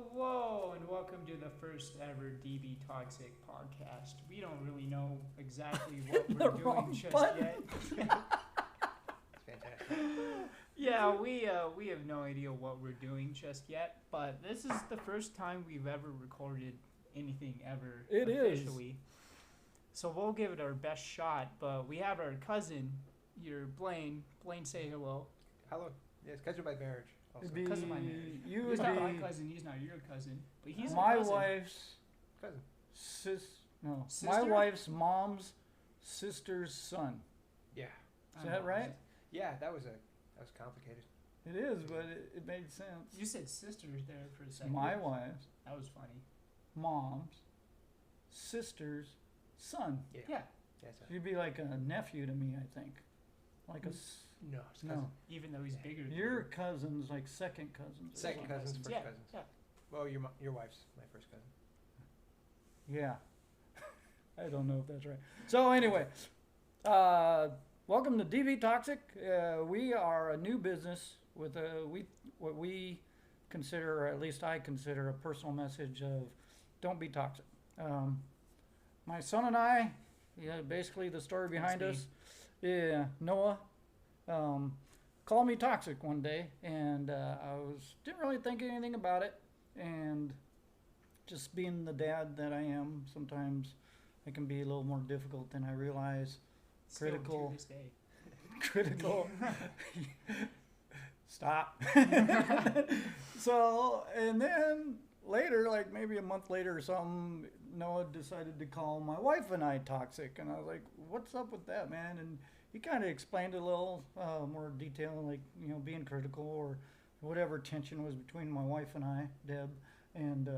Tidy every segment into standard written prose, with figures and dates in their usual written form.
Hello and welcome to the first ever DBToxic podcast. We don't really know exactly what we're doing just yet. Fantastic. Yeah, we have no idea what we're doing just yet, but this is the first time we've ever recorded anything ever It is. officially. So we'll give it our best shot, but we have our cousin, your Blaine. Blaine, say hello. Hello. Yes, cousin by marriage. Also. It'd be, Cousin by marriage. you He's would not my be cousin, he's not your cousin, but he's my a cousin. wife's Cousin. my Sister? wife's mom's sister's son. Yeah. Is that right? Yeah, that was complicated. It is, but it made sense. You said sisters there for a second. My wife's That was funny. mom's sister's son. Yeah. Yeah. That's a, You'd be like a nephew to me, I think. Like no, it's cousin. no. Even though he's Yeah. bigger than Your you. cousins, like second cousins. or Second something. cousins, first yeah, cousins. Yeah. Well, your wife's my first cousin. Yeah. I don't know if that's right. So anyway, welcome to DBToxic. We are a new business with what we consider, or at least I consider, a personal message of don't be toxic. My son and I, basically the story behind That's us, Noah, called me toxic one day, and I didn't really think anything about it, and just being the dad that I am, sometimes I can be a little more difficult than I realize. Still Critical. to this day. Critical. Stop. So, and then later, like maybe a month later or something, Noah decided to call my wife and I toxic, and I was like, "What's up with that, man?" And he kind of explained a little more detail, like being critical or whatever tension was between my wife and I, Deb, and.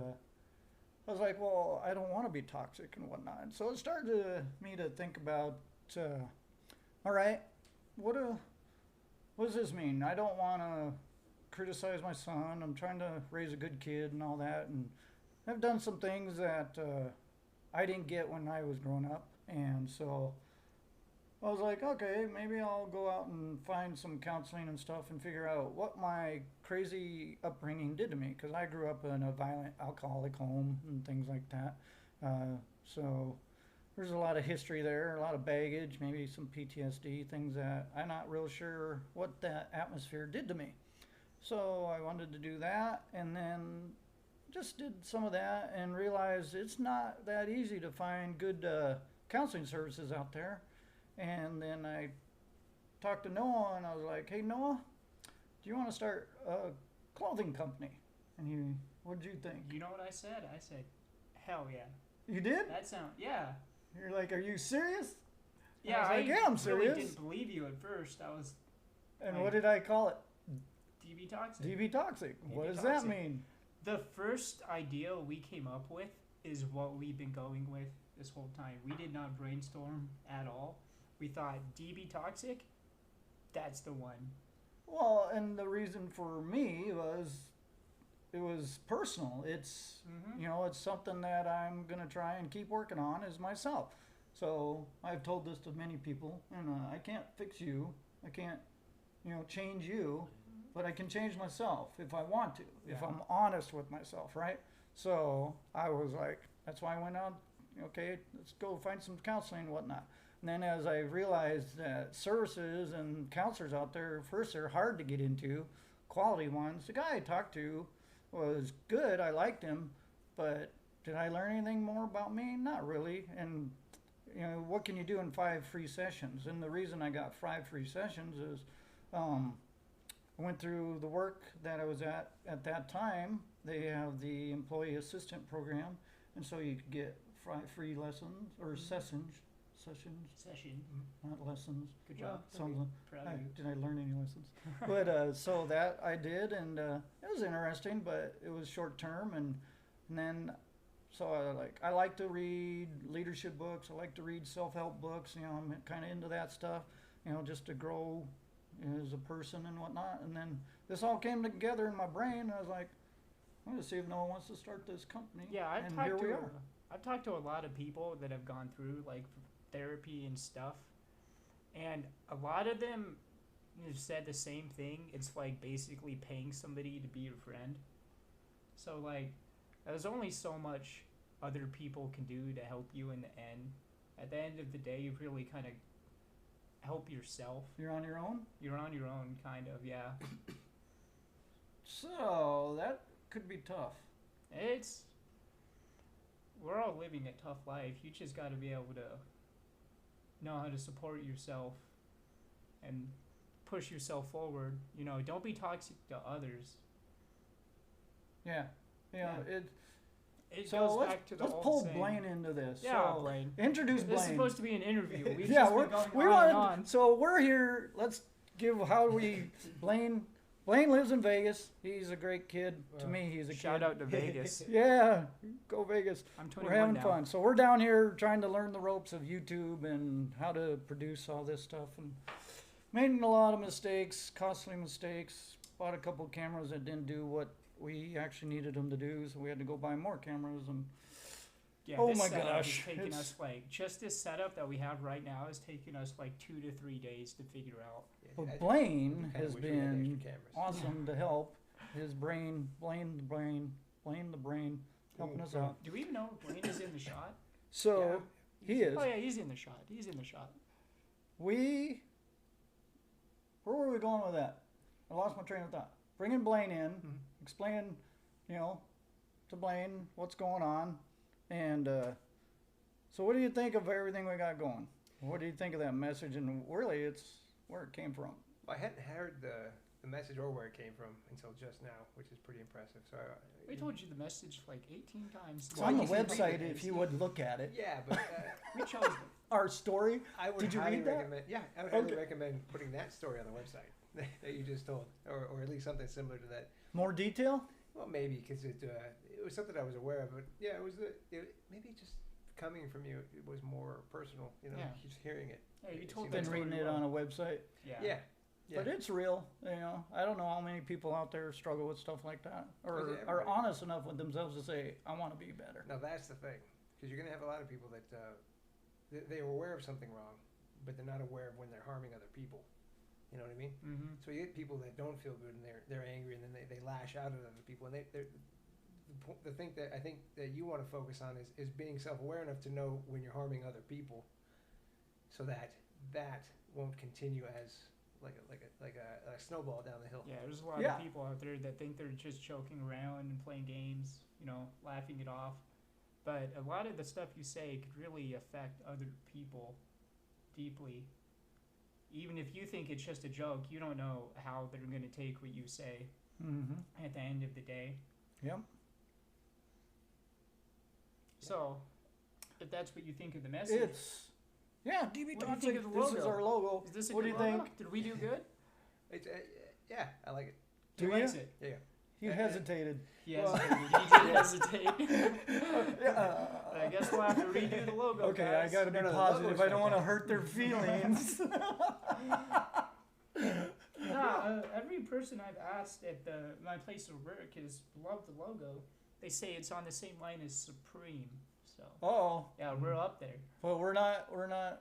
I was like, well, I don't want to be toxic and whatnot. And so it started me to think about, all right, what does this mean? I don't want to criticize my son. I'm trying to raise a good kid and all that. And I've done some things that I didn't get when I was growing up. And so I was like, okay, maybe I'll go out and find some counseling and stuff and figure out what my crazy upbringing did to me. Because I grew up in a violent alcoholic home and things like that. So there's a lot of history there, a lot of baggage, maybe some PTSD, things that I'm not real sure what that atmosphere did to me. So I wanted to do that, and then just did some of that and realized it's not that easy to find good counseling services out there. And then I talked to Noah, and I was like, hey, Noah, do you want to start a clothing company? And what did you think? You know what I said? I said, hell yeah. You did? Yeah. You're like, are you serious? Yeah, I was like, yeah, I'm really serious. didn't believe you at first. I was And what did I call it? DBToxic. DBToxic. What does that DBToxic. mean? The first idea we came up with is what we've been going with this whole time. We did not brainstorm at all. We thought DBToxic, that's the one. Well, and the reason for me was it was personal. It's it's something that I'm gonna try and keep working on is myself. So I've told this to many people, and I can't fix you. I can't, change you, but I can change myself if I want to, if Yeah. I'm honest with myself, right? So I was like, that's why I went out. Okay, let's go find some counseling and whatnot. And then as I realized that services and counselors out there, first they're hard to get into, quality ones. The guy I talked to was good. I liked him, but did I learn anything more about me? Not really. And what can you do in 5 free sessions? And the reason I got 5 free sessions is I went through the work that I was at that time. They have the employee assistant program, and so you could get 5 free lessons or session, not lessons. Good job. Proud of you. Did I learn any lessons? But so that I did, and it was interesting, but it was short term, and then so I like to read leadership books. I like to read self-help books. I'm kind of into that stuff. Just to grow as a person and whatnot. And then this all came together in my brain, and I was like, I'm gonna see if Noah wants to start this company. Yeah, and here we are. I've talked to a lot of people that have gone through like therapy and stuff, and a lot of them have said the same thing. It's like basically paying somebody to be your friend. So like, there's only so much other people can do to help you in the end. At the end of the day, you really kind of help yourself. You're on your own? You're on your own, kind of, yeah. So, that could be tough. We're all living a tough life. You just got to be able to know how to support yourself and push yourself forward. You know, don't be toxic to others. Yeah. It So goes let's, back to the let's old pull saying. Blaine into this. Yeah, So, Blaine. introduce This is Blaine. supposed to be an interview. We've yeah, just been going we on wanted, and on. So we're here. Let's give how we Blaine lives in Vegas. He's a great kid. To me, he's a Shout kid. out to Vegas. Yeah, go Vegas. I'm We're 21 having now. fun. So we're down here trying to learn the ropes of YouTube and how to produce all this stuff, and making a lot of mistakes, costly mistakes. Bought a couple cameras that didn't do what we actually needed them to do, so we had to go buy more cameras. And Yeah, Oh this my setup gosh, is taking it's- us like just this setup that we have right now is taking us like 2 to 3 days to figure out. but Blaine Kinda has wish we had extra been cameras. awesome to help. His brain, Blaine the brain, helping us out. Do we even know if Blaine is in the shot? So he is. Oh yeah, he's in the shot. He's in the shot. Where were we going with that? I lost my train of thought. Bringing Blaine in, explain, to Blaine what's going on, and so what do you think of everything we got going? What do you think of that message? And really, it's where it came from. I hadn't heard the message or where it came from until just now, which is pretty impressive. So We told you the message like 18 times. It's on the you can read website it. if you would look at it. Yeah, but We chose them. Our story. I would Did you highly read that? recommend. Yeah, I would highly Okay. recommend putting that story on the website that you just told, or at least something similar to that. More detail? Well, maybe because it was something I was aware of, but yeah, maybe just coming from you, it was more personal. Yeah. Just hearing it. Yeah, you It told seemed that Been story reading it well. on a website. Yeah. Yeah. But it's real, I don't know how many people out there struggle with stuff like that, or Well, are everybody- honest enough with themselves to say, "I want to be better." Now that's the thing, because you're gonna have a lot of people that they are aware of something wrong, but they're not aware of when they're harming other people. You know what I mean? Mm-hmm. So you get people that don't feel good and they're angry, and then they lash out at other people, and the thing that I think that you want to focus on is being self-aware enough to know when you're harming other people, so that won't continue as like a snowball down the hill. Yeah, there's a lot Yeah. of people out there that think they're just joking around and playing games, laughing it off. But a lot of the stuff you say could really affect other people deeply. Even if you think it's just a joke, you don't know how they're going to take what you say Mm-hmm. at the end of the day. Yep. So, if that's what you think of the message, DBToxic. What do you think of the This is logo? our logo. is this a What do good you logo? think? Did we do good? It's yeah, I like it. He Do likes ya? it. Yeah. You hesitated. He Well- hesitated. He did hesitate. Yeah. I guess we'll have to redo the logo. Okay, guys. I got to be No, the positive. logo's I don't want to fantastic. hurt their feelings. Every person I've asked at my place of work has loved the logo. They say it's on the same line as Supreme. So Oh, yeah, we're up there. well, we're not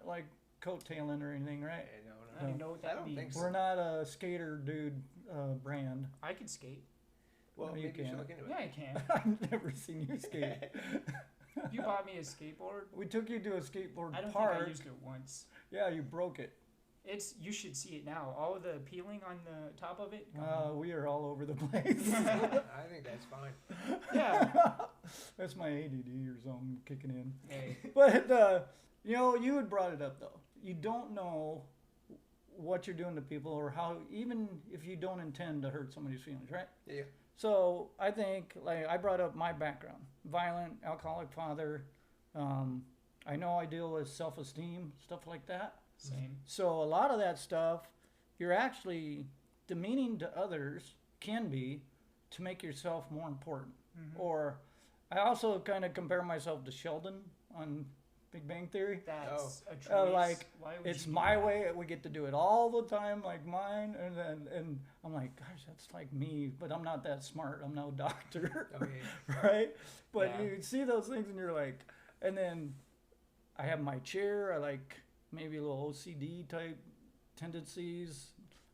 like coattailing or anything, right? No, I don't even know what I that don't means. think so. We're not a skater dude brand. I can skate. Well, No, you maybe you should can't. look into it. Yeah, I can. I've never seen you skate. You bought me a skateboard. We took you to a skateboard I don't park. think I used it once. Yeah, you broke it. You should see it now. All of the peeling on the top of it. gone. We are all over the place. I think that's fine. Yeah. That's my ADD or something kicking in. Hey. But you had brought it up though. You don't know what you're doing to people, or how, even if you don't intend to hurt somebody's feelings, right? Yeah. So I think, like, I brought up my background: violent, alcoholic father. I know I deal with self-esteem, stuff like that. Same. So a lot of that stuff, you're actually demeaning to others, can be, to make yourself more important. Mhm. Or I also kind of compare myself to Sheldon on Big Bang Theory. That's a choice. Like, Why would It's you do my that? way. We get to do it all the time, like mine. And I'm like, gosh, that's like me, but I'm not that smart. I'm no doctor, Okay. right? But Yeah. you see those things and you're like, and then I have my chair. I like maybe a little OCD type tendencies.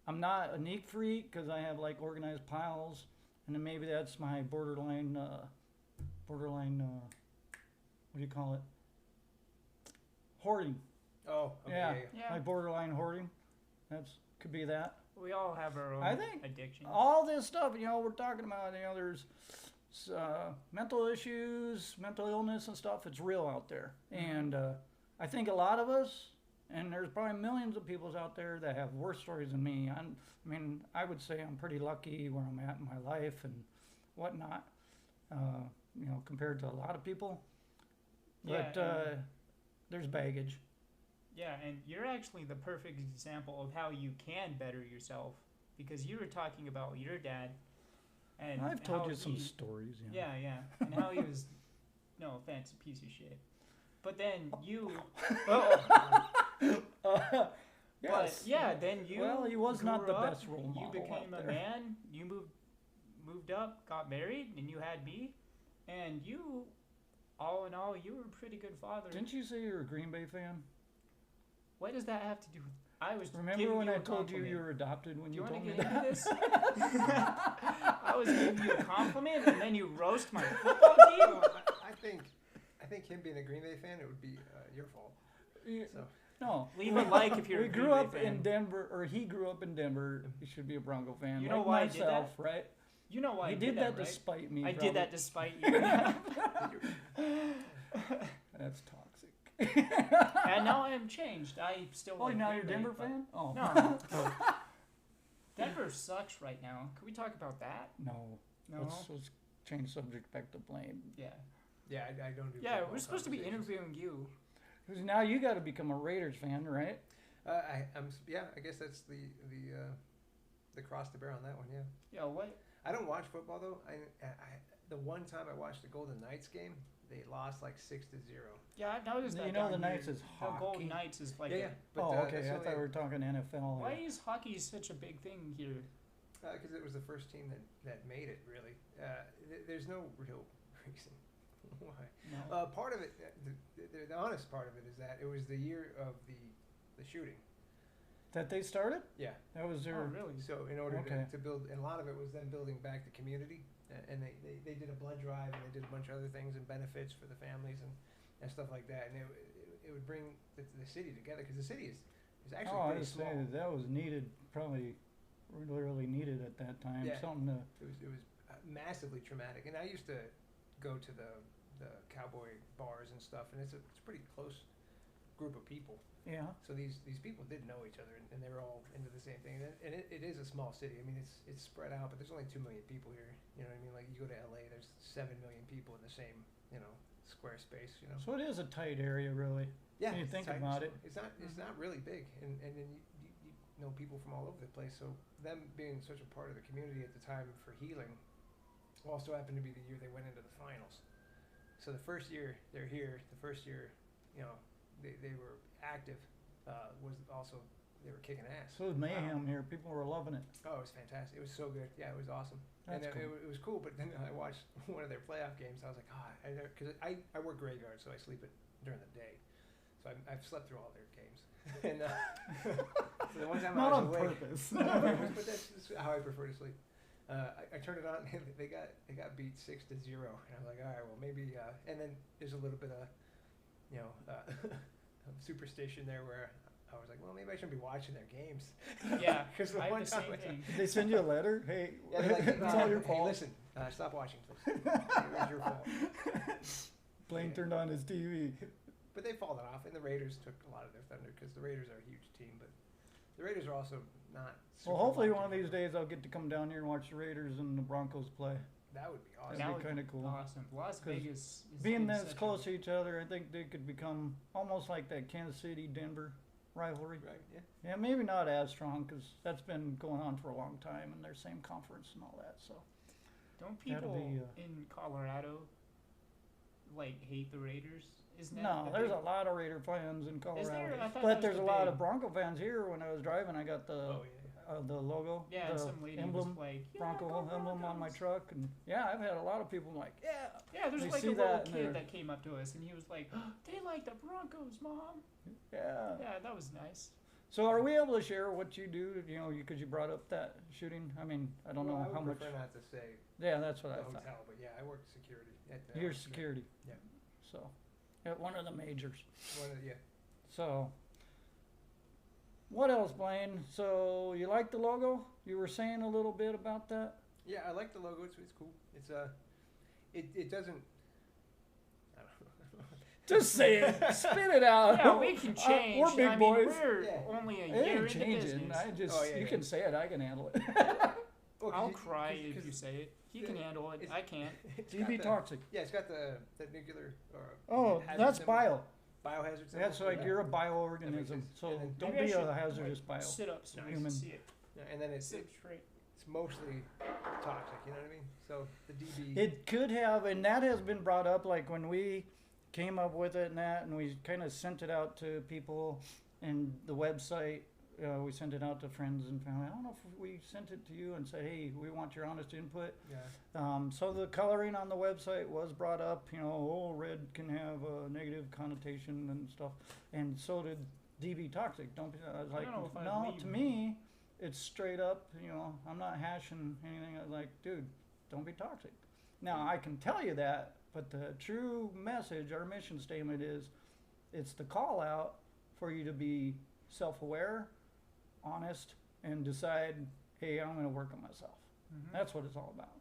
I'm not a neat freak because I have like organized piles and then maybe that's my borderline, what do you call it? Hoarding. Oh, okay, Yeah. Yeah. My borderline hoarding. Could be that. We all have our own I think addiction. all this stuff, we're talking about, there's mental issues, mental illness and stuff. It's real out there. And I think a lot of us, and there's probably millions of people out there that have worse stories than me. I would say I'm pretty lucky where I'm at in my life and whatnot, compared to a lot of people. Yeah, But there's baggage. Yeah, and you're actually the perfect example of how you can better yourself, because you were talking about your dad, and I've told how you some he- stories. Yeah, and how he was, no offense, a piece of shit. But then you, but Yes. yeah, then you. Well, he was not grew the up, best role model. You became out a there. man. You moved up, got married, and you had me, and you, all in all, you were a pretty good father. Didn't you say you're a Green Bay fan? What does that have to do with? I was Remember giving when you I a told you compliment. you were adopted when Do you you want told to me get into that? this? I was giving you a compliment, and then you roast my football team. No, I think him being a Green Bay fan, it would be your fault. Yeah, So No. Leave a like if you're We a Green grew Bay up fan. in Denver, or he grew up in Denver. He should be a Bronco fan. You like know why I did myself, that? right? You know why He I did that right? despite me. I probably. did that despite you. That's toxic. And now I am changed. I still. Oh, like now Green you're a Bay, Denver but- fan? Oh. No. Denver sucks right now. Can we talk about that? No. No. Let's change subject back to Blaine. Yeah. yeah, I don't do. Yeah, football we're supposed to be conversations. interviewing you. 'Cause now you got to become a Raiders fan, right? I guess that's the cross to bear on that one. Yeah. Yeah. What? I don't watch football though. The one time I watched the Golden Knights game, they lost like 6-0. Yeah, I noticed that. You know down the here. Knights is How hockey. Golden Knights is like. Yeah. But, Oh, okay. that's I only- thought we were talking NFL. Why is hockey such a big thing here? Because it was the first team that made it, really. There's no real reason why. No. Part of it, the honest part of it is that it was the year of the shooting. That they started? Yeah. That was Oh, their. really? So in order Okay. to build, and a lot of it was them building back the community, and they did a blood drive, and they did a bunch of other things and benefits for the families and stuff like that, and it would bring the city together, because the city is actually Oh, I pretty would small. say that was needed, probably really needed at that time. Yeah. Something to. It was massively traumatic, and I used to go to the cowboy bars and stuff, and it's a pretty close group of people. Yeah. So these people did know each other, and they were all into the same thing. And it is a small city. I mean, it's spread out, but there's only 2 million people here. You know what I mean? Like you go to LA, there's 7 million people in the same square space. So it is a tight area, really. Yeah, When you it's think tight, about so it. it's not really big, and then you know people from all over the place. So them being such a part of the community at the time for healing also happened to be the year they went into the finals. So the first year they're here, the first year, they were active, was also they were kicking ass. So it was mayhem here. People were loving it. Oh, it was fantastic. It was so good. Yeah, it was awesome. That's and cool. it was cool, but then I watched one of their playoff games. I was like, because I work graveyard, so I sleep it during the day. So I've slept through all their games. And so the one time Not I on was awake, purpose. not on purpose, but that's just how I prefer to sleep. I turned it on, and they got beat 6-0, and I was like, all right, well maybe. And then there's a little bit of, superstition there where I was like, well, maybe I shouldn't be watching their games. Yeah, Because the I one have the time same I- thing. Did they send you a letter? Hey, Yeah, they're like, it's all your hey, fault. listen, stop watching, please. It was your fault. Blaine Yeah. turned on his TV. But they've fallen off, and the Raiders took a lot of their thunder because the Raiders are a huge team. But the Raiders are also not. Well, super hopefully locked one of in. these days I'll get to come down here and watch the Raiders and the Broncos play. That would be awesome. That'd That be would kinda cool. Awesome. Las 'Cause Vegas is Being in this such a- close to each other, I think they could become almost like that Kansas City-Denver rivalry. Right? Yeah. Yeah, maybe not as strong because that's been going on for a long time and they're same conference and all that. So Don't That'll people be, in Colorado hate the Raiders? Isn't that no, the there's big- a lot of Raider fans in Colorado. there? I thought that But was there's the a lot big- of Bronco fans here. When I was driving, I got Oh the logo, Yeah, and the some lady emblem, was like, yeah, Bronco go emblem on my Broncos. truck, and yeah, I've had a lot of people like, yeah, Yeah, there's They like see a little that and they're- kid that came up to us and he was like, they like the Broncos, Mom. yeah. Yeah, that was nice. So are we able to share what you do? You know, because you brought up that shooting. I mean, I don't know I how would much. prefer not to say Yeah, that's what the I thought. hotel, but yeah, I worked security at You're security. Yeah. So, at one of the majors. Yeah. So, what else, Blaine? So you like the logo? You were saying a little bit about that. Yeah, I like the logo. It's cool. It's it doesn't. I don't know. Just say it. Spit it out. Yeah, we can change. We're big I mean, boys. we're Yeah. only a It year ain't into changing. business. I just Oh, yeah, you yeah. can say it. I can handle it. Well, 'cause I'll you- cry 'cause- if 'cause you say it. He can the- handle it. it's- I can't. it's got the- DBToxic. Yeah, it's got the nuclear. Oh, hazard that's symbol. bio. Biohazard symbol. That's like yeah. you're a bioorganism. And So then- don't Maybe I be should, a hazardous bio. Sit up so we Human. can see it. Yeah, and then Sit straight. it's mostly toxic. You know what I mean? So the DB. It could have, and that has been brought up, like when we came up with it and that, and we kind of sent it out to people and the website. We sent it out to friends and family. I don't know if we sent it to you and said, hey, we want your honest input. Yeah. So the coloring on the website was brought up. You know, oh, red can have a negative connotation and stuff. And so did DBToxic. Don't be. I was I like, don't know if I no, believe to you. me, it's straight up. You know, I'm not hashing anything. I was like, dude, don't be toxic. Now I can tell you that, but the true message, our mission statement is, it's the call out for you to be self-aware, honest, and decide, hey, I'm going to work on myself. Mhm. That's what it's all about.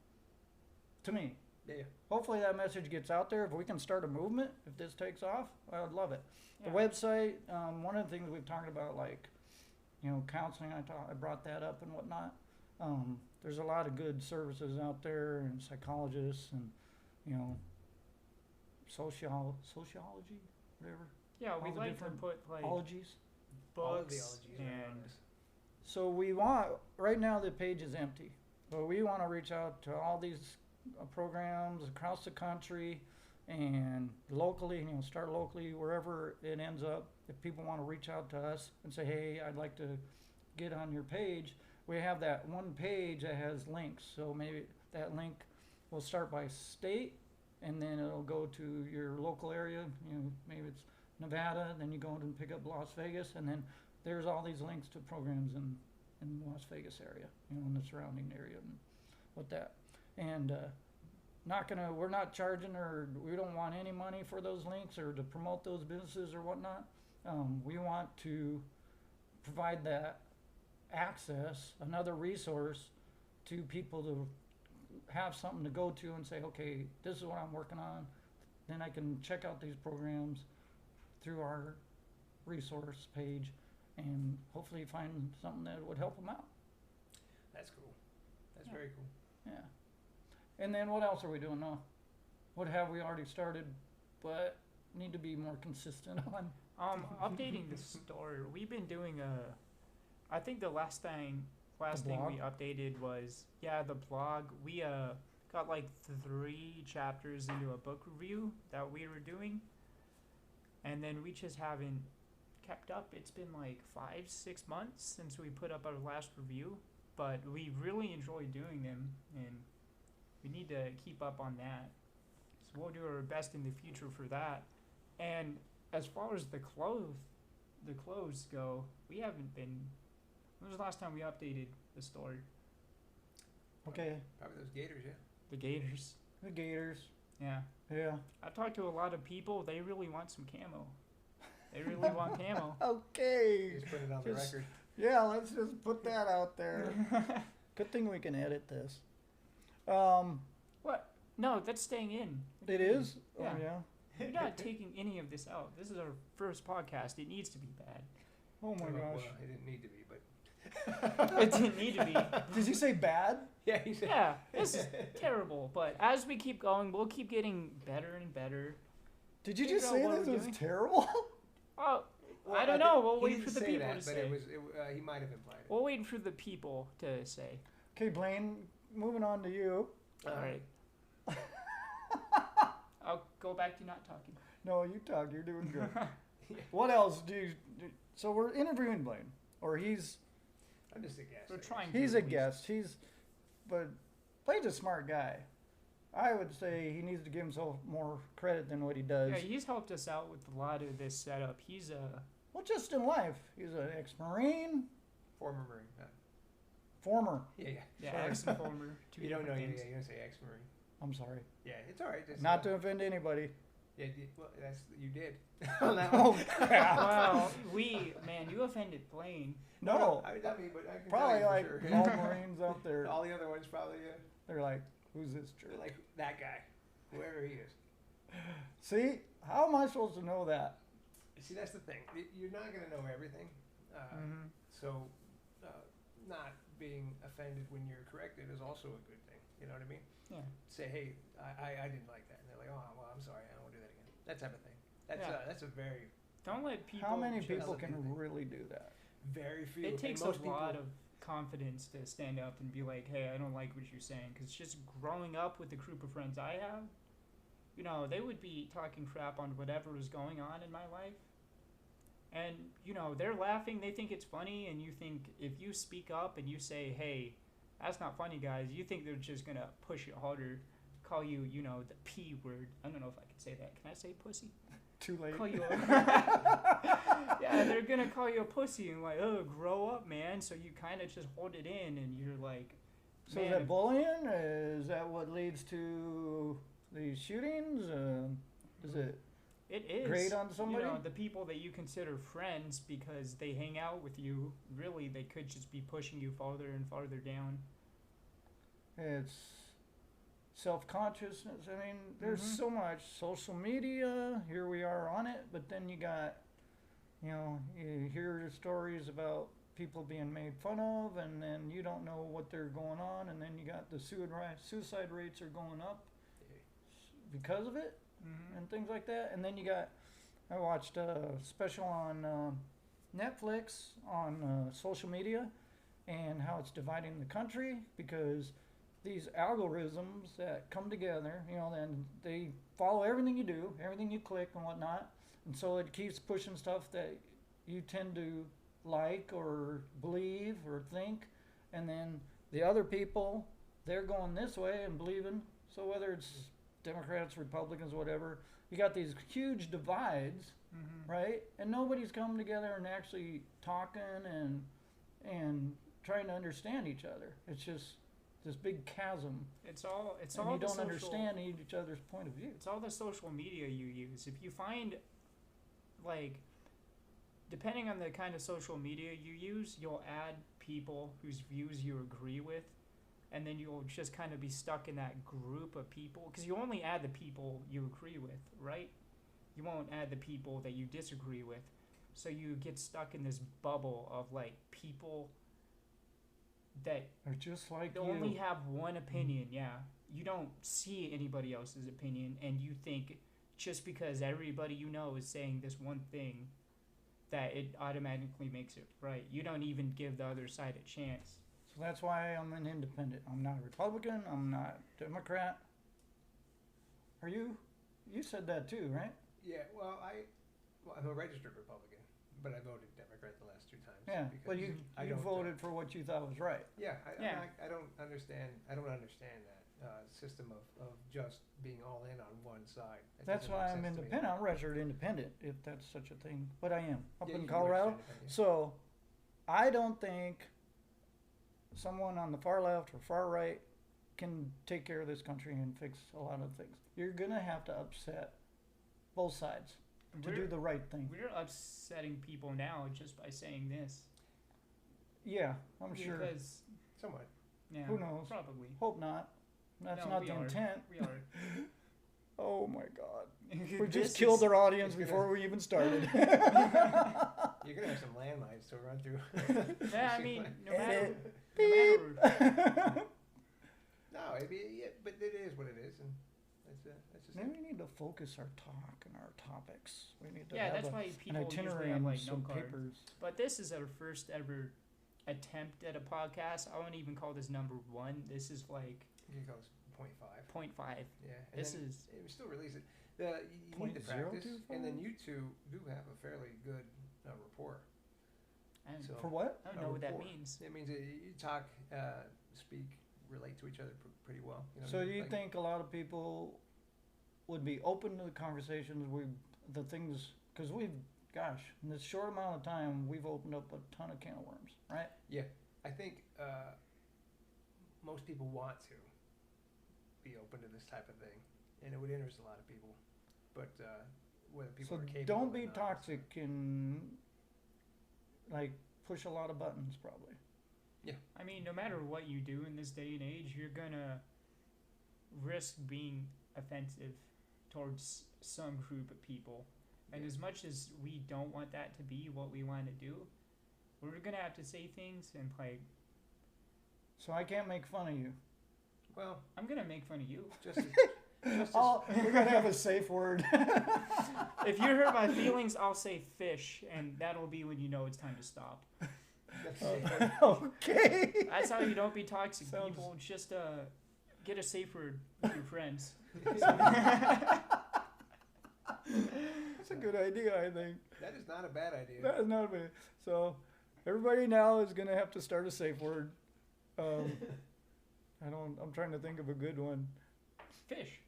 To me. Yeah. Hopefully that message gets out there. If we can start a movement, if this takes off, I would love it. Yeah. The website, one of the things we've talked about, like, you know, counseling, I brought that up and whatnot. There's a lot of good services out there, and psychologists, and, you know, sociology, whatever, Yeah, all we the like to different put like ologies. All of the books ologies are on and this. So we want, right now the page is empty, but we want to reach out to all these programs across the country and locally, you know, start locally wherever it ends up. If people want to reach out to us and say, hey, I'd like to get on your page, we have that one page that has links. So maybe that link will start by state, and then it'll go to your local area. You know, maybe it's Nevada, then you go and pick up Las Vegas, and then there's all these links to programs in Las Vegas area, you know, in the surrounding area and with that. And we're not charging, or we don't want any money for those links or to promote those businesses or whatnot. We want to provide that access, another resource to people to have something to go to and say, okay, this is what I'm working on. Then I can check out these programs through our resource page and hopefully find something that would help them out. That's cool. That's Yeah. very cool. Yeah. And then what else are we doing now? What have we already started but need to be more consistent on? updating the story. We've been doing I think the last thing blog? we updated was the blog. We got like 3 chapters into a book review that we were doing, and then we just haven't kept up. It's been like 5-6 months since we put up our last review, but we really enjoy doing them, and we need to keep up on that. So we'll do our best in the future for that. And as far as the clothes go, we haven't been. When was the last time we updated the story? Okay. Probably those gators, yeah. The Gators. The Gators. Yeah. Yeah. I talked to a lot of people. They really want some camo. They really want camo. Okay. Just put it on the Just- record. Yeah, let's just put that out there. Good thing we can edit this. What? No, that's staying in. It is? Yeah. Oh, yeah. We're not taking any of this out. This is our first podcast. It needs to be bad. Oh, my Well, gosh. it didn't need to be, but It didn't need to be. Did you say bad? yeah, he said. Yeah, this is terrible. But as we keep going, we'll keep getting better and better. Did you Figure just out say what this we're was doing. terrible? Oh, Well, I don't think know. We'll he wait didn't for the say people that, to but say. he might have implied it. We'll wait for the people to say. Okay, Blaine, moving on to you. All right. I'll go back to not talking. No, you talk. You're doing good. What else do you... So we're interviewing Blaine. Or he's I'm just a guess. We're I guess. trying. a at least. guest. But Blaine's a smart guy. I would say he needs to give himself more credit than what he does. Yeah, he's helped us out with a lot of this setup. He's Well, just in life. He's an ex-Marine, Former Marine. former. Yeah, yeah. Yeah, Sorry. ex and former. Two You don't know. different Yeah, things. you don't say ex-Marine. I'm sorry. Yeah, it's all right. It's, Not to offend anybody. Yeah, well, you did. On that Oh, one. crap. Well, you offended Blaine. No, I mean, but I can probably tell like you for sure. all Marines out there. All the other ones probably, They're like, who's this jerk? they're like that guy, whoever he is. See, how am I supposed to know that? See, that's the thing. You're not gonna know everything. Mm-hmm. So, not being offended when you're corrected is also a good thing. You know what I mean? Yeah. Say, hey, I didn't like that, and they're like, oh, well, I'm sorry, I won't do that again. That type of thing. That's a very, Don't let people. How many just- people can Elevate. really do that? very few. It and takes a most people, lot of confidence to stand up and be like, "Hey, I don't like what you're saying." Because just growing up with the group of friends I have, you know, they would be talking crap on whatever was going on in my life, and you know, they're laughing. They think it's funny, and you think if you speak up and you say, "Hey, that's not funny, guys," you think they're just gonna push it harder, call you, you know, the P word. I don't know if I can say that. Can I say pussy? Too late. Call you a yeah, they're gonna call you a pussy and like, oh, grow up, man. So you kind of just hold it in, and you're like, So man, is that bullying? Is that what leads to these shootings? Is it it is grade on somebody? You know, the people that you consider friends because they hang out with you, really, they could just be pushing you farther and farther down. It's self-consciousness. I mean, there's Mhm. so much social media. Here we are on it, but then you got, you know, you hear the stories about people being made fun of, and then you don't know what they're going on, and then you got the suicide rates are going up because of it, Mm-hmm. and things like that. And then you got, I watched a special on Netflix on social media and how it's dividing the country because these algorithms that come together, you know, then they follow everything you do, everything you click and whatnot, and so it keeps pushing stuff that you tend to like or believe or think, and then the other people, they're going this way and believing. So whether it's Democrats, Republicans, whatever, you got these huge divides, Mm-hmm. right? And nobody's coming together and actually talking and trying to understand each other. It's just this big chasm, It's all and the you don't social, understand each other's point of view. It's all the social media you use. If you find, like, depending on the kind of social media you use, you'll add people whose views you agree with, and then you'll just kind of be stuck in that group of people because you only add the people you agree with, right? You won't add the people that you disagree with. So you get stuck in this bubble of like people that They're just like you. only have one opinion. Yeah, you don't see anybody else's opinion, and you think just because everybody you know is saying this one thing that it automatically makes it right. You don't even give the other side a chance. So that's why I'm an independent. I'm not a Republican. I'm not Democrat. Are you? You said that too, right? Yeah, well, I'm a registered Republican, but I voted Democrat the last 2 times. Yeah. because But you I you don't, voted for what you thought was right. Yeah, Yeah. I don't understand. I don't understand that system of just being all in on one side. That That's doesn't why make I'm sense to me. independent. I'm registered independent, if that's such a thing. But I am up Yeah, in you can Colorado. register independent, So I don't think someone on the far left or far right can take care of this country and fix a lot of things. You're gonna have to upset both sides to do the right thing. We're upsetting people now just by saying this. Yeah, I'm sure. Because yeah. Somewhat. yeah, Who knows? Probably. Hope not. That's No, not we the are. intent. We are. Oh my God. We This just killed is- our audience it's gonna- before we even started. You're gonna have some landmines to run through. Yeah, I mean, no Edit. matter. No, yeah, but it is what it is, and that's just. Maybe we need to focus our talk and our topics. We need to Yeah, have that's a, why an people usually itinerary have and like some note cards. papers. But this is our first ever attempt at a podcast. I won't even call this number 1. This is like You go 0.5. 0.5. Yeah. And This then is we still release it. You need to practice, and then you two do have a fairly good rapport. I So For what? don't a know what that rapport. means. It means that you talk, speak, relate to each other pretty well. You know, So you like- think a lot of people would be open to the conversations, the things, because we've gosh, in this short amount of time, we've opened up a ton of can of worms, right? Yeah, I think most people want to be open to this type of thing, and it would interest a lot of people. But whether people So are capable don't or be not, toxic can like push a lot of buttons probably. I mean, no matter what you do in this day and age, you're gonna risk being offensive towards some group of people. And Yeah. as much as we don't want that to be what we want to do, we're gonna have to say things and like, So I can't make fun of you. Well, I'm gonna make fun of you. just as, We're gonna have a safe word. If you hurt my feelings, I'll say fish, and that'll be when you know it's time to stop. that's safe. Okay. That's how you don't be toxic, Sounds- people. Just get a safe word with your friends. That's a good idea, I think. That is not a bad idea. That is not bad. So everybody now is gonna have to start a safe word. I'm trying to think of a good one. Fish.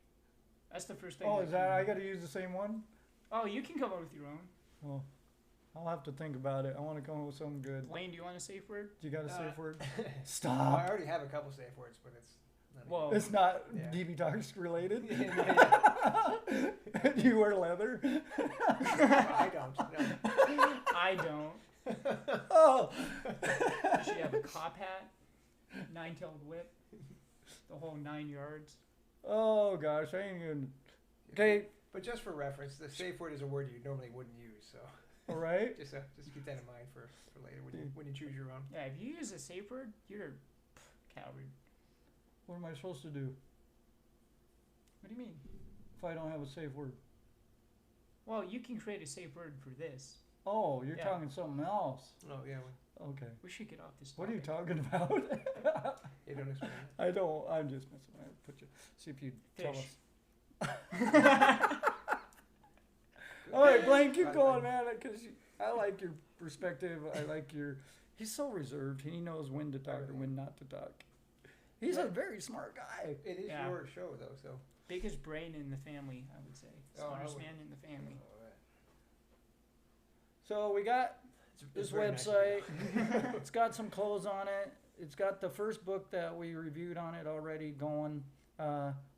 That's the first thing. Oh, is that I got? gotta use the same one? Oh, you can come up with your own. Well, I'll have to think about it. I want to come up with something good. Blaine, do you want a safe word? You got a safe word? Well, I Stop. already have a couple safe words, but it's not Well, It's not Yeah. DBToxic related. Yeah. Do you wear leather? I don't. No. I don't. Oh. Does she have a cop hat? 9-tailed whip? The whole 9 yards? Oh gosh, I ain't even. Okay, But just for reference, the safe word is a word you normally wouldn't use, so all right. just keep that in mind for later when you choose your own. Yeah, if you use a safe word, you're a coward. What am I supposed to do What do you mean? if I don't have a safe word? Well, you can create a safe word for this. Oh, you're Yeah. talking something else. Oh yeah, Okay. We should get off this What are you topic. talking about? you don't explain it. I don't. I'm just messing around. Put you. See if you tell Fish. us. All right, Blaine, keep Right, going, right. man. Because I like your perspective. I like your. He's so reserved. He knows when to talk or when not to talk. He's a Right. very smart guy. It is Yeah. your show though, so. Biggest brain in the family, I would say. Oh, I Smartest would- man in the family. Oh, right. So we got It's this very nice of website. you. It's got some clothes on it. It's got the first book that we reviewed on it already going,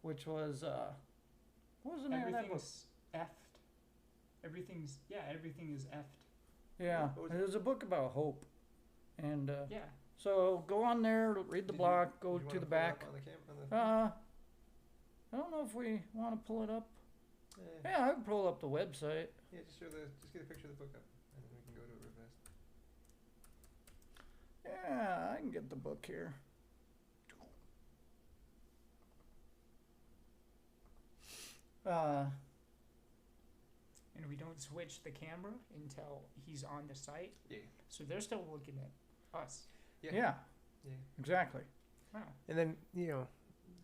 which was what was the name of that book? Everything's effed. Everything is effed. Yeah, What was it was a book about hope, and Yeah. so go on there, read the Did you- blog, go did you to wanna the pull it up back. on the cam- I don't know if we want to pull it up. on the- Yeah, I can pull up the website. Yeah, just get a picture of the book up, and then we can go to it real fast. Yeah, I can get the book here. And we don't switch the camera until he's on the site. Yeah. So they're still looking at us. Yeah, Yeah. exactly. Wow. And then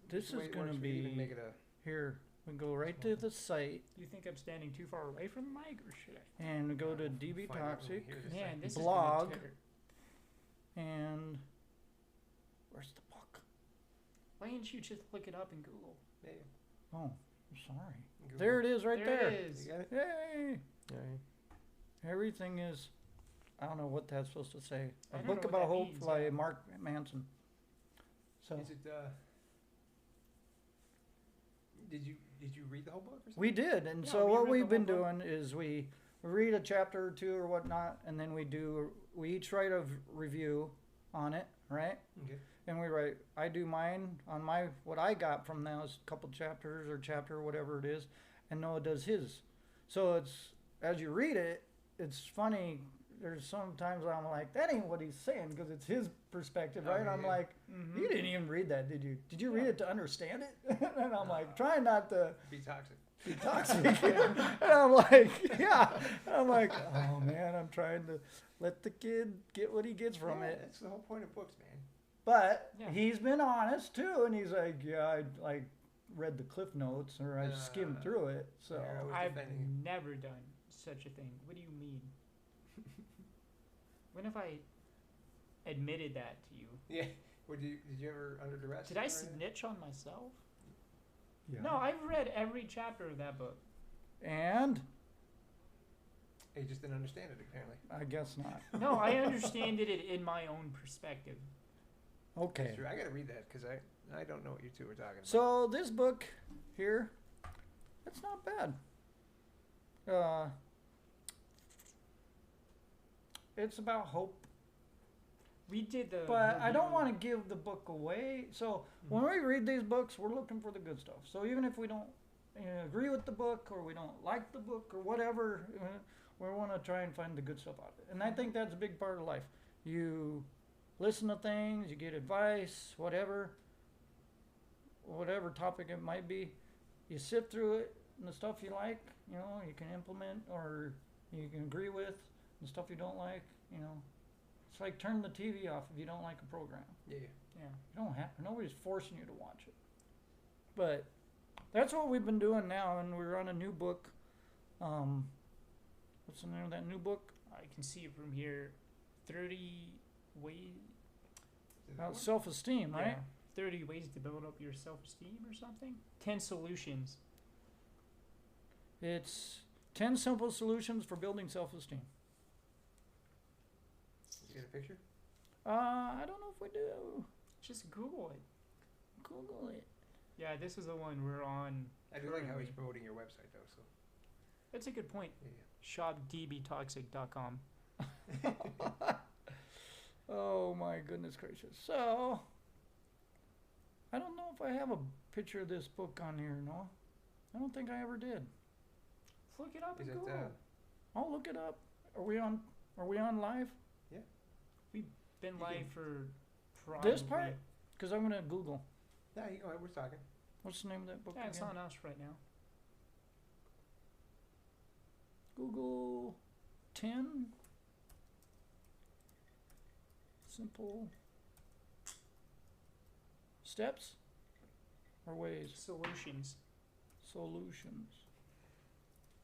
This the way is it going to works, we can be even make it a. here. We go right to the site You think I'm standing too far away from the mic, or should I? and go to Find out when we DBToxic hear this Man, thing. this Blog. is gonna and where's the book? Why didn't you just look it up in Google? Yeah, Oh, I'm sorry. Google. There it is, right there. it is. You got it? Yay! Yeah. Everything is. I don't know what that's supposed to say. I A don't know book what about that hope means, by yeah. Mark Manson. So Is it? Did you read the whole book or something? we did, and Yeah, so we what read we've the been whole book. doing is we read a chapter or two or whatnot, and then we each write a review on it, right? Okay. And I do mine on what I got from those couple chapters or chapter, whatever it is, and Noah does his. So it's, as you read it, it's funny. There's sometimes I'm like, that ain't what he's saying, because it's his perspective, right? Okay, I'm yeah. like, Mm-hmm. you didn't even read that, did you? Did you read Yeah. it to understand it? And I'm like, trying not to Be toxic. be toxic. And I'm like, yeah. And I'm like, oh man, I'm trying to let the kid get what he gets from Yeah, it. That's the whole point of books, man. But Yeah. he's been honest too, and he's like, yeah, I like read the cliff notes or I skimmed through it. So Yeah, I was I've defending you. never done such a thing. What do you mean? When have I admitted that to you? Yeah. Did you ever under duress? Did I or anything? snitch on myself? yeah. No, I've read every chapter of that book. And He just didn't understand it, apparently. I guess not. No, I understand it in my own perspective. Okay. That's true. I got to read that because I don't know what you two are talking about. So this book here, it's not bad. It's about hope, We did the. but I don't review- want to give the book away. So when we read these books, we're looking for the good stuff. So even if we don't agree with the book or we don't like the book or whatever, we want to try and find the good stuff out of it. And I think that's a big part of life. You listen to things, you get advice, whatever topic it might be. You sit through it, and the stuff you like, you can implement or you can agree with, and stuff you don't like, It's like turn the TV off if you don't like a program. Yeah. Yeah. You don't have, nobody's forcing you to watch it. But that's what we've been doing now, and we're on a new book. What's the name of that new book? I can see it from here. 30 ways. Is it that About one? self-esteem, right? Yeah, 30 ways to build up your self-esteem or something. 10 solutions. It's 10 simple solutions for building self-esteem. You get a picture? I don't know if we do. Just Google it. Google it. Yeah, this is the one we're on. I do like how he's currently. promoting your website, though. So That's a good point. yeah. ShopDBToxic.com. Oh my goodness gracious. So, I don't know if I have a picture of this book on here, no? I don't think I ever did. Look it up Is in it? Google. I'll look it up. Are we on live? Been you live can- for probably. This part? Because I'm going to Google. No, you go ahead. We're talking. What's the name of that book Yeah, it's again? on us right now. Google 10 simple steps or ways, Solutions. solutions.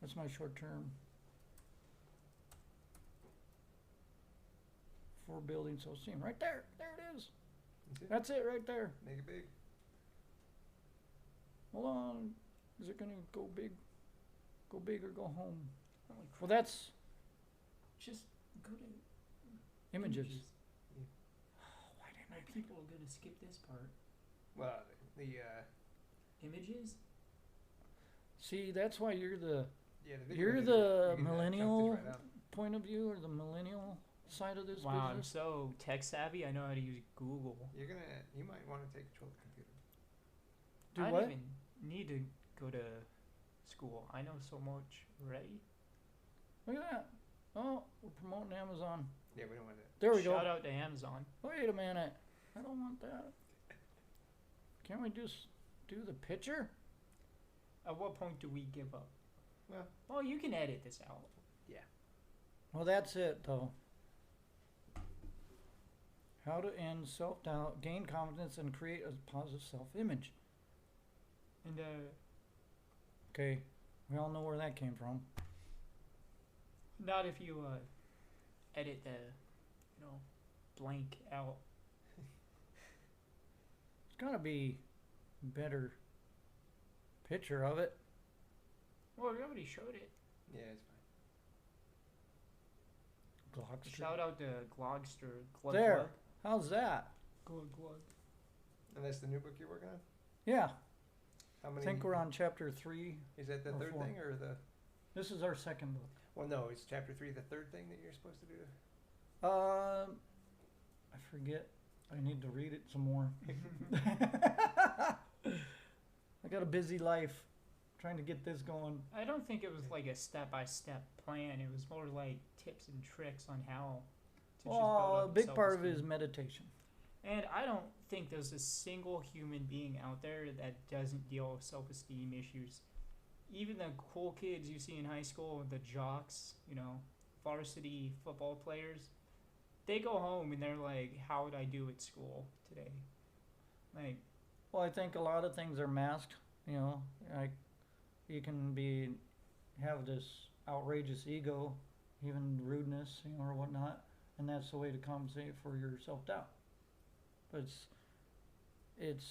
That's my short term for building self-esteem. Right there. There it is. That's it. That's it right there. Make it big. Hold on. Is it going to go big? Go big or go home? Holy Well, crap. that's Just go to images. Why didn't people are gonna skip this part? Well, the Images? See, that's why you're the yeah the video. You're editor, the you can, chunk this millennial right out. point of view or the millennial side of this Wow, I'm business. so tech savvy. I know how to use Google. You might want to take control of the computer. Do I what? don't even need to go to school. I know so much already. Look at that. Oh, we're promoting Amazon. Yeah, we don't want that. There we Shout go. out to Amazon. Wait a minute. I don't want that. Can't we just do the picture? At what point do we give up? Well, you can edit this out. Well, that's it, though. How to end self-doubt, gain confidence, and create a positive self-image. And Okay, we all know where that came from. not if you edit the, blank out. It's gotta be better picture of it. Well, we already showed it. yeah, it's fine. Glockster. Shout out to Glogster. Glug There. How's that? Glug glug. And that's the new book you're working on. Yeah, How I many? think we're on chapter 3. Is that the or third 4. thing or the? This is our second book. Well, no, is chapter 3 the third thing that you're supposed to do? I forget. I need to read it some more. I got a busy life trying to get this going. I don't think it was like a step-by-step plan. It was more like tips and tricks on how to just build Well, a up big part of it is self-esteem. meditation. And I don't think there's a single human being out there that doesn't deal with self-esteem issues. Even the cool kids you see in high school, the jocks, varsity football players, they go home and they're like, how would I do at school today? Like, Well, I think a lot of things are masked. Like you can have this outrageous ego, even rudeness, or whatnot, and that's the way to compensate for your self-doubt. But it's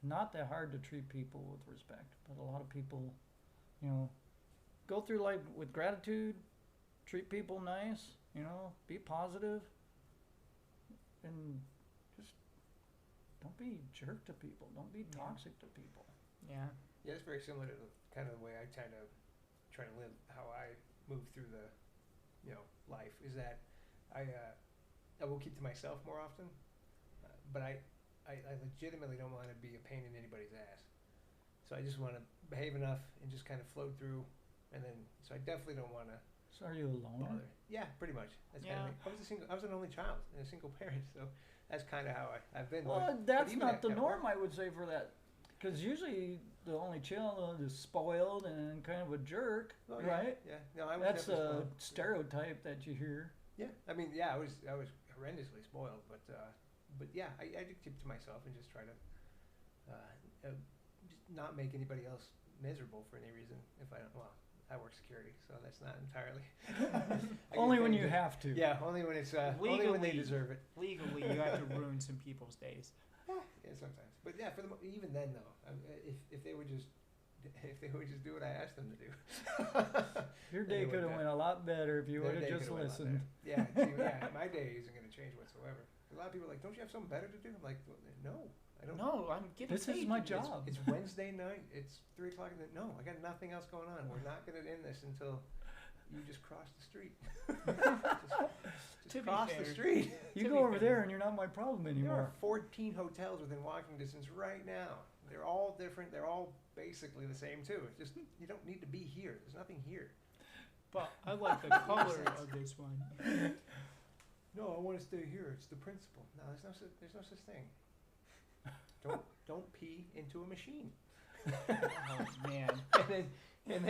not that hard to treat people with respect. But a lot of people, go through life with gratitude, treat people nice, you know, be positive, and just don't be a jerk to people. Don't be Yeah. toxic to people. Yeah. Yeah, it's very similar to the kind of the way I kind of try to live, how I move through the, life, is that I will keep to myself more often, but I legitimately don't want to be a pain in anybody's ass. So I just want to behave enough and just kind of float through, and then, so I definitely don't want to So are you a loner? bother. Yeah, pretty much. That's kind Yeah. of I was an only child and a single parent, so that's kind of how I've been. Well, but that's even not the at norm, work- I would say, for that. Because usually the only child is spoiled and kind of a jerk, Oh, yeah, right? Yeah, no, I was That's definitely a spoiled. stereotype that you hear. Yeah, I mean, yeah, I was horrendously spoiled, but yeah, I did keep to myself and just try to just not make anybody else miserable for any reason. If I don't, well, I work security, so that's not entirely. I get Only when paid you to- have to. Yeah, only when it's only when they Legally. deserve it. Legally, you have to ruin some people's days. Yeah, sometimes, but yeah, even then though, if they would just do what I asked them to do. Your They day would could have not. went a lot better if you Their would have day just could've went a lot listened. better. Yeah, my day isn't going to change whatsoever. A lot of people are like, don't you have something better to do? I'm like, well, no, I don't. No, I'm getting This is paid my to do this. job. It's Wednesday night. It's 3:00 in the. No, I got nothing else going on. We're not going to end this until you just cross the street. just To be cross fair. the street. You To go be over fair. there and you're not my problem There anymore. are 14 hotels within walking distance right now. They're all different. They're all basically the same too. It's just you don't need to be here. There's nothing here. But I like the color of this one. No, I want to stay here. It's the principle. No, there's no such thing. Don't pee into a machine. Oh man, and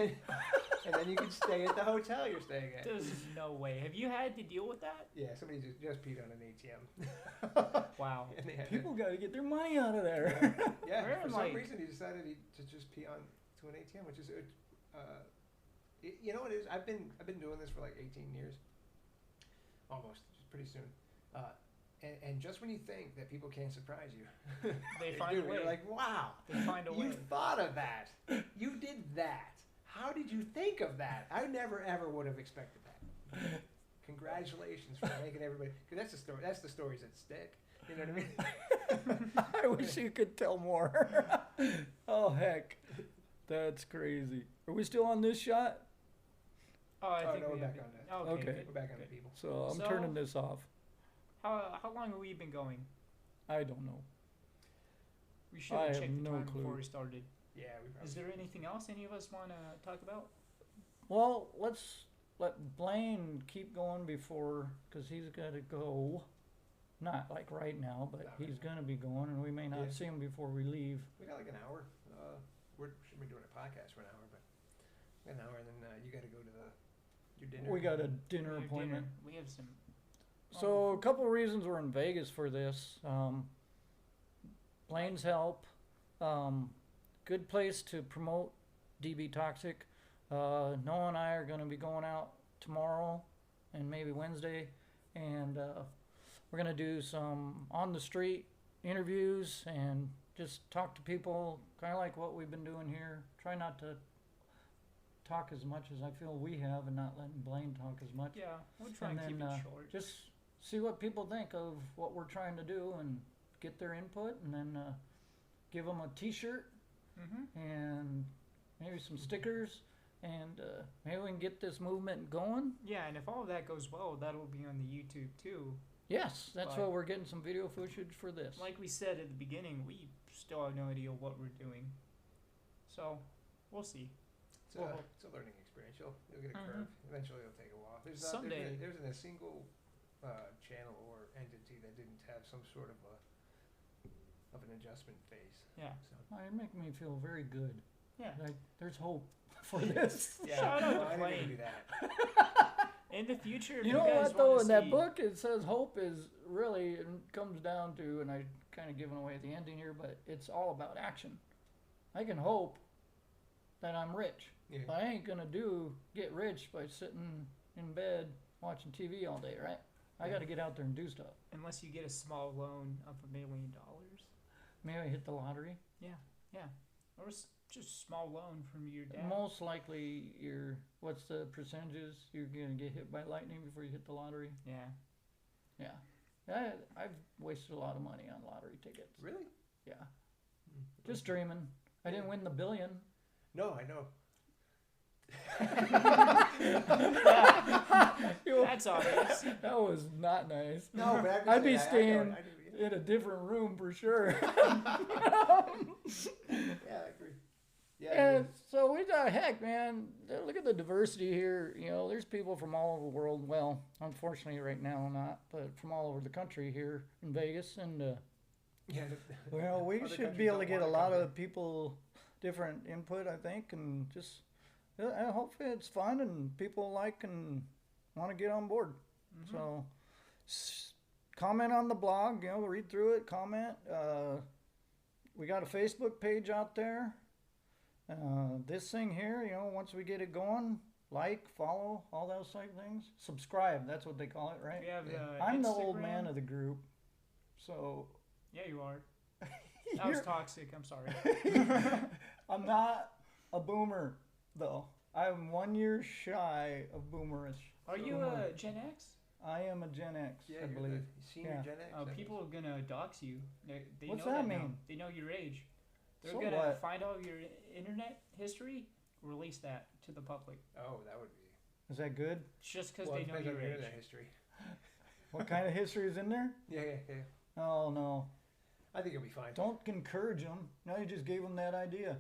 then you can stay at the hotel you're staying at. there's no way. Have you had to deal with that? Yeah, somebody just peed on an ATM. Wow. And they had to- People got to get their money out of there. yeah, We're for in, some like- reason he decided to just pee on to an ATM, which is you know what it is. I've been doing this for like 18 years, almost, just pretty soon. And just when you think that people can't surprise you, They find do. a way. You're like, wow, They find a way. you thought of that. You did that. How did you think of that? I never ever would have expected that. Congratulations for making everybody. Because that's the story. That's the stories that stick. You know what I mean? I wish you could tell more. Oh, heck. That's crazy. Are we still on this shot? Oh, I Oh, think no, we we're have back it. on that. Oh, Okay. good, We're back on the good. people. So I'm So- turning this off. How long have we been going? I don't know. We should I have have checked the no time clue. before we started. Yeah, we probably. Is there anything else any of us want to talk about? Well, let's let Blaine keep going before, because he's got to go. Not like right now, but Not right he's now. going to be going, and we may not Yeah. see him before we leave. We got like an hour. We should be doing a podcast for an hour, but an hour, and then you got to go to your dinner. We got a dinner Your appointment. dinner. We have some. So a couple of reasons we're in Vegas for this. Blaine's help. Good place to promote DBToxic. Noah and I are going to be going out tomorrow and maybe Wednesday, and we're going to do some on the street interviews and just talk to people, kind of like what we've been doing here. Try not to talk as much as I feel we have, and not letting Blaine talk as much. Yeah, we'll try And and keep then, it short. Just see what people think of what we're trying to do and get their input, and then give them a T-shirt Mm-hmm. and maybe some stickers, and maybe we can get this movement going. Yeah, and if all of that goes well, that'll be on the YouTube too. Yes, that's But- why we're getting some video footage for this. Like we said at the beginning, we still have no idea what we're doing. So, we'll see. It's a learning experience. You'll get a Mhm. curve. Eventually, it'll take a while. Someday. There isn't a single channel or entity that didn't have some sort of an adjustment phase. Yeah. So It make me feel very good. Yeah. Like, there's hope for this. yeah, Shout out to no, I didn't Blaine. even do that. In the future, if You you know guys what though? wanna In that see- book, it says hope is really, it comes down to, and I kind of given away the ending here, but it's all about action. I can hope that I'm rich, Yeah. but I ain't gonna get rich by sitting in bed watching TV all day, right? I Yeah. got to get out there and do stuff. Unless you get a small loan of $1 million. Maybe I hit the lottery. Yeah. Or Just small loan from your dad. Most likely, what's the percentages? You're gonna get hit by lightning before you hit the lottery. Yeah. Yeah, I've wasted a lot of money on lottery tickets. Really? Yeah, just dreaming. I didn't win the billion. No, I know. That's obvious. That was not nice. No, but I'd be I staying know, in a different room for sure. Yeah, I agree. Yeah. And so we thought, heck, man, look at the diversity here. You know, there's people from all over the world. Well, unfortunately, right now not, but from all over the country here in Vegas. And yeah. well, we should be able to get a lot of people, different input, I think, and just hopefully it's fun and people like and want to get on board. Mm-hmm. So comment on the blog. You know, read through it, comment. We got a Facebook page out there. This thing here, you know, once we get it going, like, follow, all those type things. Subscribe, that's what they call it, right? We have I'm the Instagram. old man of the group, so... Yeah, you are. That was toxic, I'm sorry. I'm not a boomer, though. I'm 1 year shy of boomerish. Are you Gen X? I am a Gen X, Yeah, I you're believe. the senior Yeah. Gen X. People are gonna dox you. They What's know that now. mean? They know your age. They're So gonna what? find all your internet history, release that to the public. Oh, that would be. Is that good? Just because Well, they it know depends on your your age. internet history. What kind of history is in there? Yeah. Oh, no. I think it'll be fine. Don't encourage them. Now you just gave them that idea.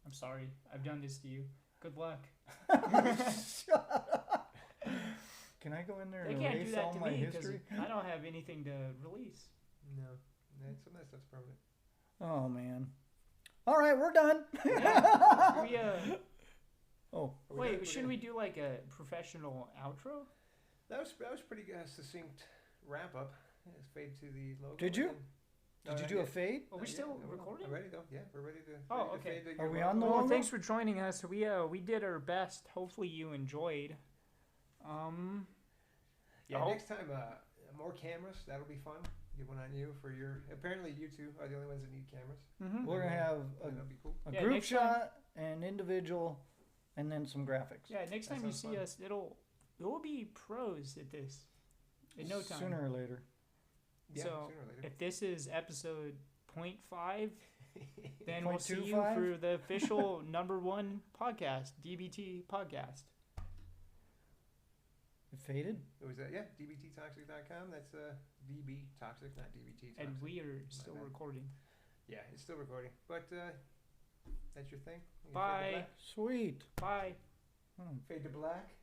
I'm sorry. I've done this to you. Good luck. Shut up. Can I go in there They and can't do erase that all to my me because history? I don't have anything to release. No, some of that stuff's permanent. Oh, man. All right, we're done. We Oh, Are we wait, done? shouldn't we do like a professional outro? That was pretty succinct wrap up. Let's fade to the logo. Did you? and then- did you not do a yet. fade? Are we Not still yet. No, recording? I'm ready though. Yeah, we're ready to. Oh, ready to okay. fade to Are your we logo. on the Well, logo? thanks for joining us. We did our best. Hopefully you enjoyed. Yeah, Oh. next time, more cameras. That'll be fun. Get one on you for your. Apparently, you two are the only ones that need cameras. Mm-hmm. We're going to have That'll be cool. a Yeah, group next time- shot, an individual, and then some graphics. Yeah, next That time you sounds see fun. us, we'll be pros at this in no time. Sooner or later. Yeah, So, sooner or later. If this is episode 0.5, then we'll see you 0.25? for the official #1 podcast, DBT podcast. It faded? It was DBToxic.com. That's DBToxic, not DBT. And we are still bad. recording. Yeah, it's still recording. But that's your thing. You Bye. Sweet. Bye. Hmm. Fade to black.